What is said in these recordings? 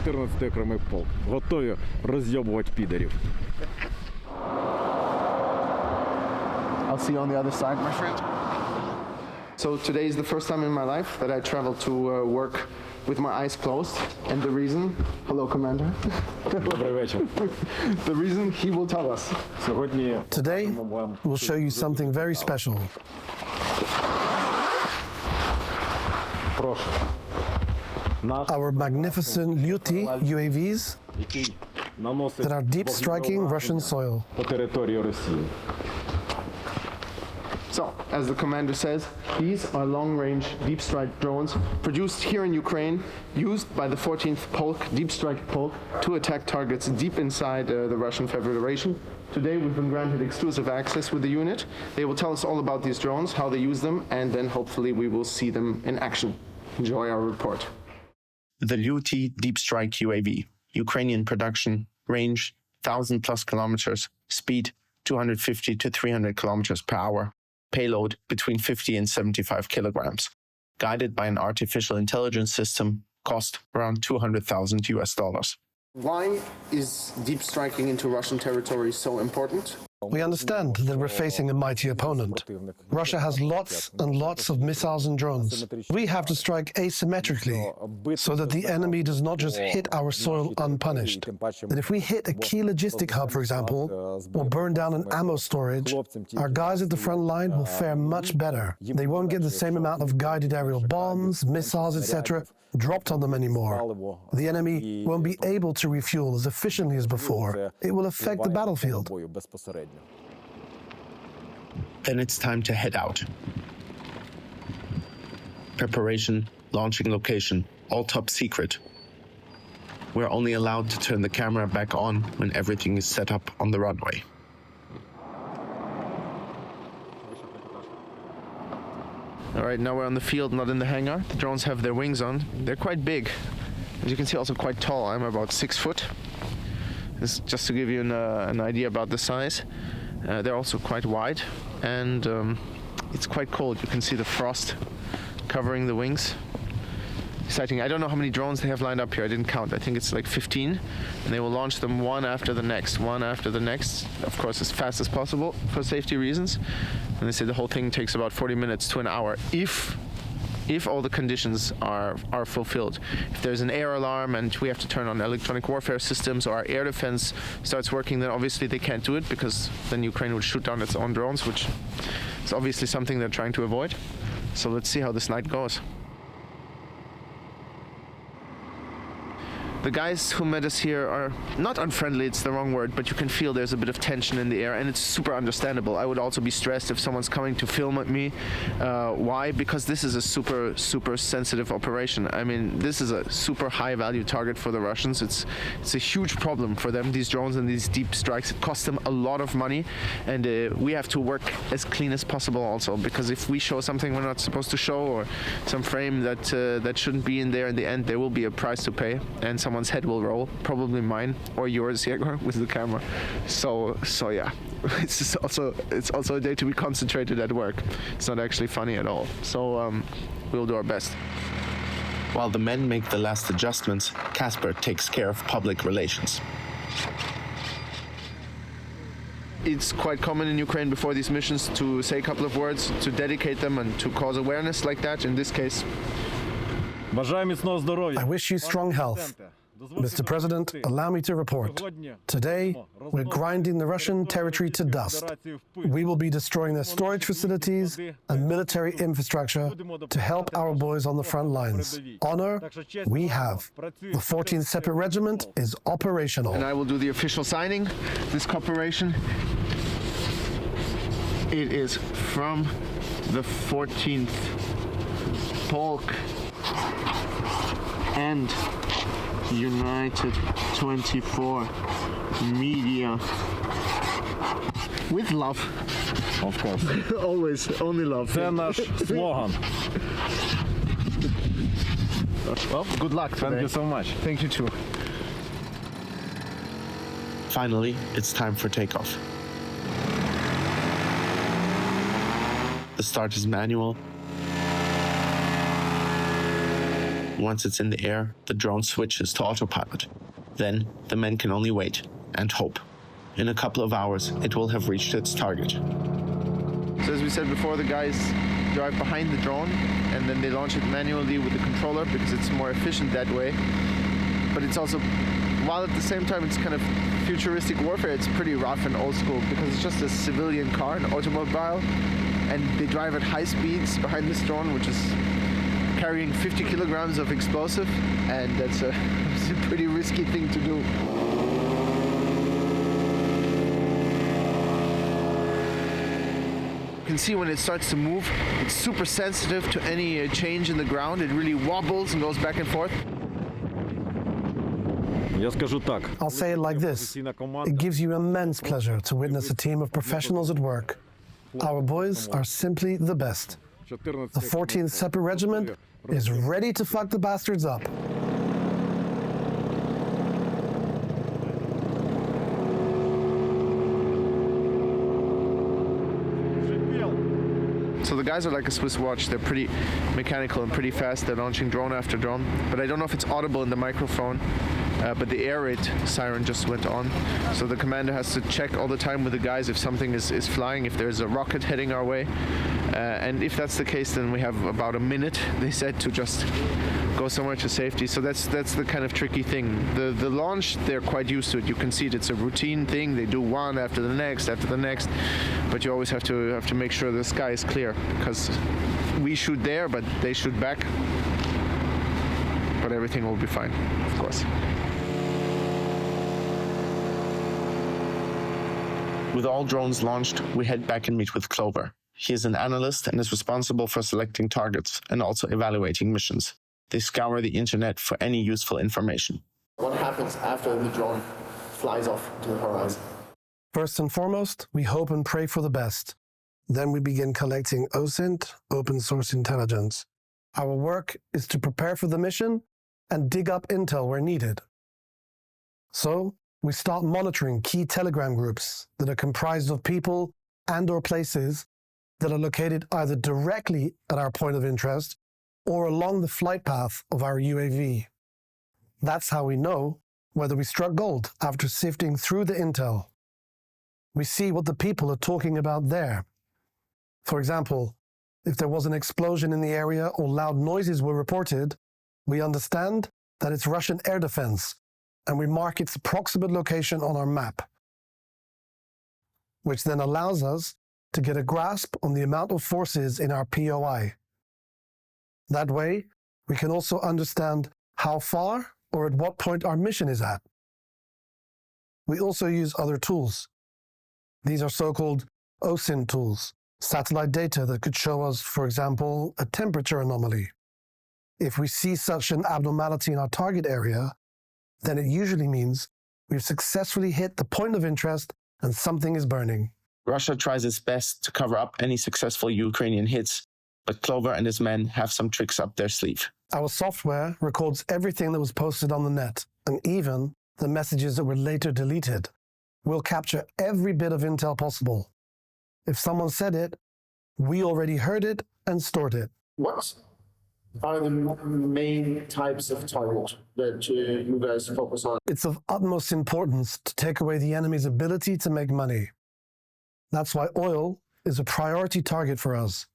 14-й окремий полк. Готові роз'єбувати підерів. I'll see you on the other side, my friend. So today is the first time in my life that I travel to work with my eyes closed. And the reason, hello, Commander. Добрий вечір. The reason he will tell us. Сьогодні Today, we'll show you something very special. прошу. Our magnificent Liutyi UAVs Який наносить that are deep striking Russian soil. по території Росії. So, as the commander says, these are long-range deep strike drones produced here in Ukraine, used by the 14th Polk, Deep Strike Polk, to attack targets deep inside the Russian Federation. Today we've been granted exclusive access with the unit. They will tell us all about these drones, how they use them, and then hopefully we will see them in action. Enjoy our report. The Liutyi Deep Strike UAV, Ukrainian production, range 1,000+ kilometers, speed 250 to 300 kilometers per hour, payload between 50 and 75 kilograms, guided by an artificial intelligence system, cost around $200,000. Why is deep striking into Russian territory so important? We understand that we're facing a mighty opponent. Russia has lots and lots of missiles and drones. We have to strike asymmetrically so that the enemy does not just hit our soil unpunished. That if we hit a key logistic hub, for example, or burn down an ammo storage, our guys at the front line will fare much better. They won't get the same amount of guided aerial bombs, missiles, etc. dropped on them anymore. The enemy won't be able to refuel as efficiently as before. It will affect the battlefield. Then it's time to head out. Preparation, launching location, all top secret. We're only allowed to turn the camera back on when everything is set up on the runway. All right, now we're on the field, not in the hangar. The drones have their wings on. They're quite big. As you can see, also quite tall. I'm about 6 foot. This is just to give you an idea about the size. They're also quite wide, and it's quite cold. You can see the frost covering the wings. Exciting. I don't know how many drones they have lined up here. I didn't count. I think it's like 15, and they will launch them one after the next, of course, as fast as possible for safety reasons. And they say the whole thing takes about 40 minutes to an hour if all the conditions are fulfilled. If there's an air alarm and we have to turn on electronic warfare systems, or our air defense starts working, then obviously they can't do it, because then Ukraine would shoot down its own drones, which is obviously something they're trying to avoid. So let's see how this night goes. The guys who met us here are not unfriendly, it's the wrong word, but you can feel there's a bit of tension in the air, and it's super understandable. I would also be stressed if someone's coming to film at me. Why? Because this is a super sensitive operation. I mean, this is a super high value target for the Russians. It's a huge problem for them, these drones and these deep strikes. It costs them a lot of money, and we have to work as clean as possible also, because if we show something we're not supposed to show, or some frame that shouldn't be in there, in the end there will be a price to pay, and someone's head will roll, probably mine or yours, Yegor, with the camera. So yeah, it's also a day to be concentrated at work. It's not actually funny at all. So we'll do our best. While the men make the last adjustments, Casper takes care of public relations. It's quite common in Ukraine before these missions to say a couple of words, to dedicate them and to cause awareness like that. In this case, Бажаю міцного здоров'я. I wish you strong health. Mr. President, allow me to report. Today, we're grinding the Russian territory to dust. We will be destroying their storage facilities and military infrastructure to help our boys on the front lines. Honor, we have. The 14th Separate Regiment is operational. and I will do the official signing. This cooperation, it is from the 14th Polk and United 24 Media. With love. Of course. Always, only love. Це наш слоган. Well, good luck today. Thank you so much. Thank you too. Finally, it's time for takeoff. The start is manual. Once it's in the air, the drone switches to autopilot. Then the men can only wait and hope. In a couple of hours, it will have reached its target. So as we said before, the guys drive behind the drone and then they launch it manually with the controller because it's more efficient that way. But it's also, while at the same time it's kind of futuristic warfare, it's pretty rough and old school because it's just a civilian car, an automobile, and they drive at high speeds behind this drone, which is carrying 50 kilograms of explosive, and that's it's a pretty risky thing to do. You can see when it starts to move, it's super sensitive to any change in the ground. It really wobbles and goes back and forth. Я скажу так. I'll say it like this. It gives you immense pleasure to witness a team of professionals at work. Our boys are simply the best. The 14th Separate Regiment is ready to fuck the bastards up. So the guys are like a Swiss watch. They're pretty mechanical and pretty fast. They're launching drone after drone. But I don't know if it's audible in the microphone. But the air raid siren just went on. So the commander has to check all the time with the guys if something is flying, if there's a rocket heading our way. And if that's the case, then we have about a minute, they said, to just go somewhere to safety. So that's the kind of tricky thing. The launch, they're quite used to it. You can see it's a routine thing. They do one after the next, but you always have to make sure the sky is clear, because we shoot there, but they shoot back. But everything will be fine, of course. With all drones launched, we head back and meet with Clover. He is an analyst and is responsible for selecting targets and also evaluating missions. They scour the internet for any useful information. What happens after the drone flies off to the horizon? First and foremost, we hope and pray for the best. Then we begin collecting OSINT, open source intelligence. Our work is to prepare for the mission and dig up intel where needed. So, we start monitoring key Telegram groups that are comprised of people and/or places that are located either directly at our point of interest or along the flight path of our UAV. That's how we know whether we struck gold after sifting through the intel. We see what the people are talking about there. For example, if there was an explosion in the area or loud noises were reported, we understand that it's Russian air defense, and we mark its approximate location on our map, which then allows us to get a grasp on the amount of forces in our POI. That way, we can also understand how far or at what point our mission is at. We also use other tools. These are so-called OSINT tools, satellite data that could show us, for example, a temperature anomaly. If we see such an abnormality in our target area, then it usually means we've successfully hit the point of interest and something is burning. Russia tries its best to cover up any successful Ukrainian hits, but Clover and his men have some tricks up their sleeve. Our software records everything that was posted on the net, and even the messages that were later deleted. We'll capture every bit of intel possible. If someone said it, we already heard it and stored it. What are the main types of target that you guys focus on? It's of utmost importance to take away the enemy's ability to make money. That's why oil is a priority target for us.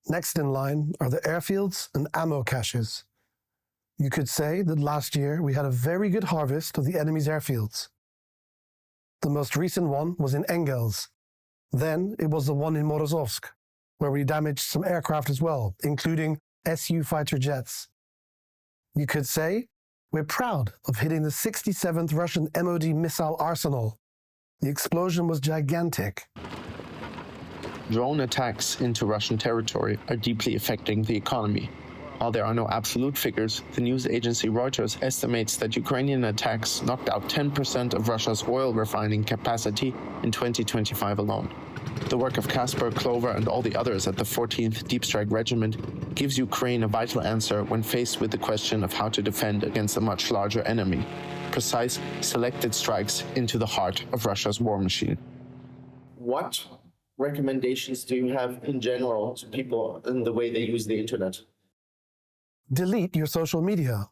Next in line are the airfields and ammo caches. You could say that last year we had a very good harvest of the enemy's airfields. The most recent one was in Engels. Then it was the one in Morozovsk, where we damaged some aircraft as well, including Su fighter jets. You could say we're proud of hitting the 67th Russian MOD missile arsenal. The explosion was gigantic. Drone attacks into Russian territory are deeply affecting the economy. While there are no absolute figures, the news agency Reuters estimates that Ukrainian attacks knocked out 10% of Russia's oil refining capacity in 2025 alone. The work of Kasper, Clover, and all the others at the 14th Deep Strike Regiment gives Ukraine a vital answer when faced with the question of how to defend against a much larger enemy. Precise, selected strikes into the heart of Russia's war machine. What recommendations do you have in general to people in the way they use the internet? Delete your social media.